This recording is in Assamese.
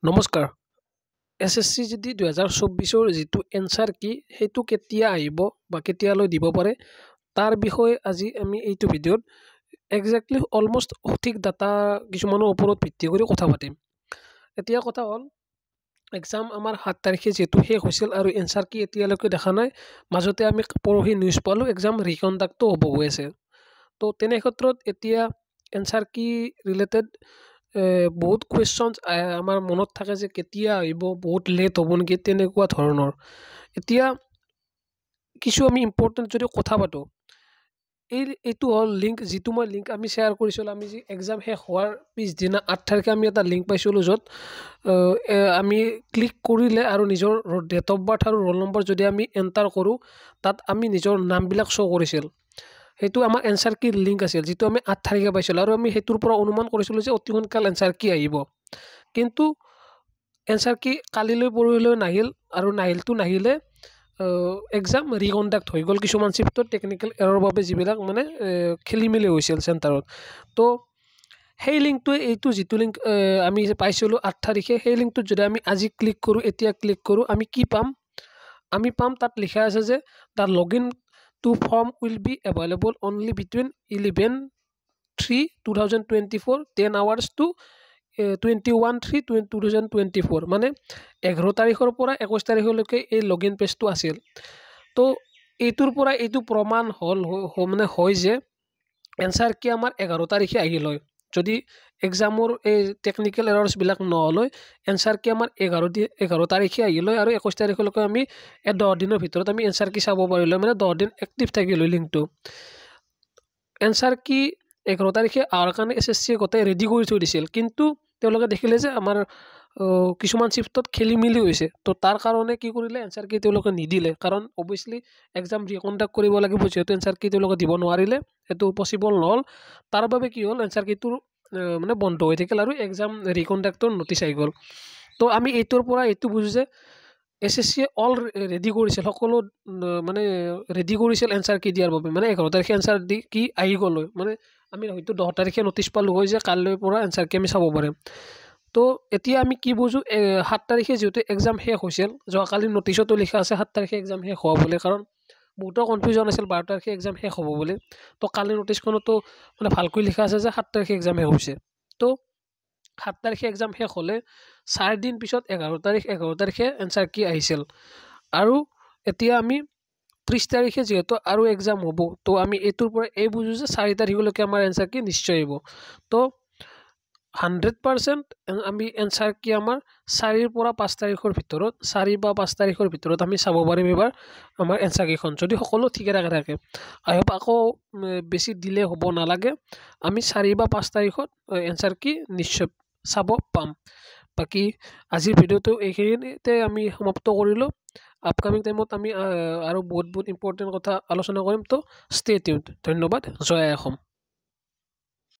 নমস্কাৰ এছএছচি যদি 2024 যিটো এনসাৰ কি সেইটো কেতিয়া আহিব বা কেতিয়ালৈ দিব পাৰে তাৰ বিষয়ে আজি আমি এইটো ভিডিঅ'ত এক্স্যাক্টলি অলমোস্ট সঠিক ডাটা কিছুমানৰ ওপৰত ভিত্তি কৰি কথা পাতিম। এতিয়া কথা হ'ল এক্সাম আমাৰ 7 তাৰিখে যেটো শেষ হৈছিল আৰু এনসাৰ কি এতিয়ালৈকে দেখা নাই। মাজতে আমি পৰহি নিউজ পালো এক্সাম ৰিকণ্ডাক্টটো হ'ব গৈ আছে। তো তেনে ক্ষেত্ৰত এতিয়া এনসাৰ কি ৰিলেটেড বহুত কুৱেশ্যনছ আমাৰ মনত থাকে যে কেতিয়া আহিব, বহুত লেট হ'ব নেকি তেনেকুৱা ধৰণৰ। এতিয়া কিছু আমি ইম্পৰ্টেণ্ট যদি কথা পাতো এইটো হ'ল লিংক, যিটো মই লিংক আমি শ্বেয়াৰ কৰিছিলোঁ। আমি যি এক্সাম শেষ হোৱাৰ পিছদিনা 8 তাৰিখে আমি এটা লিংক পাইছিলোঁ য'ত আমি ক্লিক কৰিলে আৰু নিজৰ ডেট অফ বাৰ্থ আৰু ৰোল নম্বৰ যদি আমি এণ্টাৰ কৰোঁ তাত আমি নিজৰ নামবিলাক শ্ব' কৰিছিল। সেইটো আমাৰ এনসাৰ কি লিংক আছিল যিটো আমি 8 তাৰিখে পাইছিলোঁ আৰু আমি সেইটোৰ পৰা অনুমান কৰিছিলোঁ যে অতি সোনকালে এনসাৰ কি আহিব। কিন্তু এনসাৰ কি কালিলৈ পৰহিলৈ নাহিল আৰু নাহিলে এক্সাম ৰিকণ্ডাক্ট হৈ গ'ল কিছুমান চিফ্টত টেকনিকেল এৰৰ বাবে, যিবিলাক মানে খেলি মেলি হৈছিল চেণ্টাৰত। তো সেই লিংকটোৱে এইটো যিটো লিংক আমি পাইছিলোঁ 8 তাৰিখে, সেই লিংকটোত যদি আমি আজি ক্লিক কৰোঁ, এতিয়া ক্লিক কৰোঁ, আমি কি পাম? আমি পাম তাত লিখা আছে যে the login to form will be available only between 11/3/2024 10 hours to 21/3/2024 মানে 11 তাৰিখৰ পৰা 21 তাৰিখলৈকে এই লগইন পেজটো আছিল। তো এইটোৰ পৰা এইটো প্ৰমাণ মানে হয় যে এনসাৰ কি আমাৰ 11 তাৰিখে আহিল হয় যদি এক্সামৰ এই টেকনিকেল এৰৰ্ছবিলাক নহ'ল হয়। এনসাৰ কি আমাৰ 11 তাৰিখে আহিল হয় আৰু 21 তাৰিখলৈকে আমি 10 দিনৰ ভিতৰত আমি এনসাৰ কি চাব পাৰিলোঁ, মানে 10 দিন এক্টিভ থাকিল হয় লিংকটো। এনসাৰ কি 11 তাৰিখে অহাৰ কাৰণে এছএছচিয়ে গোটেই ৰেডি কৰি থৈ দিছিল, কিন্তু তেওঁলোকে দেখিলে যে আমাৰ কিছুমান চিফ্টত খেলি মেলি হৈছে। তো তাৰ কাৰণে কি কৰিলে, এনসাৰ কি তেওঁলোকে নিদিলে, কাৰণ অবভিয়াছলি এক্সাম ৰিকণ্ডাক্ট কৰিব লাগিব, যিহেতু এনসাৰ কি তেওঁলোকে দিব নোৱাৰিলে, সেইটো পচিবল নহ'ল। তাৰ বাবে কি হ'ল, এনসাৰ কিটোৰ মানে বন্ধ হৈ থাকিল আৰু এক্সাম ৰিকণ্ডাক্টৰ নটিচ আহি গ'ল। তো আমি এইটোৰ পৰা এইটো বুজো যে এছএছচিয়ে অল ৰেডি কৰিছিল, সকলো মানে ৰেডি কৰিছিল এনসাৰ কি দিয়াৰ বাবে। মানে 11 তাৰিখে এনসাৰ কি আহি গ'ল হয়, মানে আমি হয়তো 10 তাৰিখে নটিচ পালোঁ হয় যে কালিৰ পৰা এনসাৰ কি আমি চাব পাৰিম। তো এতিয়া আমি কি বুজো, 7 তাৰিখে যিহেতু এক্সাম শেষ হৈছিল, যোৱাকালি নটিচতো লিখা আছে 7 তাৰিখে এক্সাম শেষ হোৱা বুলি, কাৰণ বহুতৰ কনফিউজন আছিল 12 তাৰিখে এক্সাম শেষ হ'ব বুলি। তো কালি নটিচখনতো মানে ভালকৈ লিখা আছে যে 7 তাৰিখে এক্সাম শেষ হৈছে। তো 7 তাৰিখে এক্সাম শেষ হ'লে 4 দিন পিছত 11 তাৰিখে এনসাৰ কি আহিছিল। আৰু এতিয়া আমি 30 তাৰিখে যিহেতু আৰু এক্সাম হ'ব, তো আমি এইটোৰ পৰা এই বুজো যে 4 তাৰিখলৈকে আমাৰ এনসাৰ কি নিশ্চয় আহিব। তো 100% আমি এনসাৰ কি আমাৰ 4 পৰা 5 তাৰিখৰ ভিতৰত, 4 বা 5 তাৰিখৰ ভিতৰত আমি চাব পাৰিম এবাৰ আমাৰ এনসাৰ কিখন, যদি সকলো ঠিকে থাকে। আই হোপ আকৌ বেছি ডিলে হ'ব নালাগে, আমি 4 বা 5 তাৰিখত এনসাৰ কি নিশ্চয় চাব পাম। বাকী আজিৰ ভিডিঅ'টো এইখিনিতে আমি সমাপ্ত কৰিলোঁ। আপকামিং টাইমত আমি আৰু বহুত ইম্পৰ্টেণ্ট কথা আলোচনা কৰিম। তো ষ্টে টিউনড। ধন্যবাদ। জয় অসম।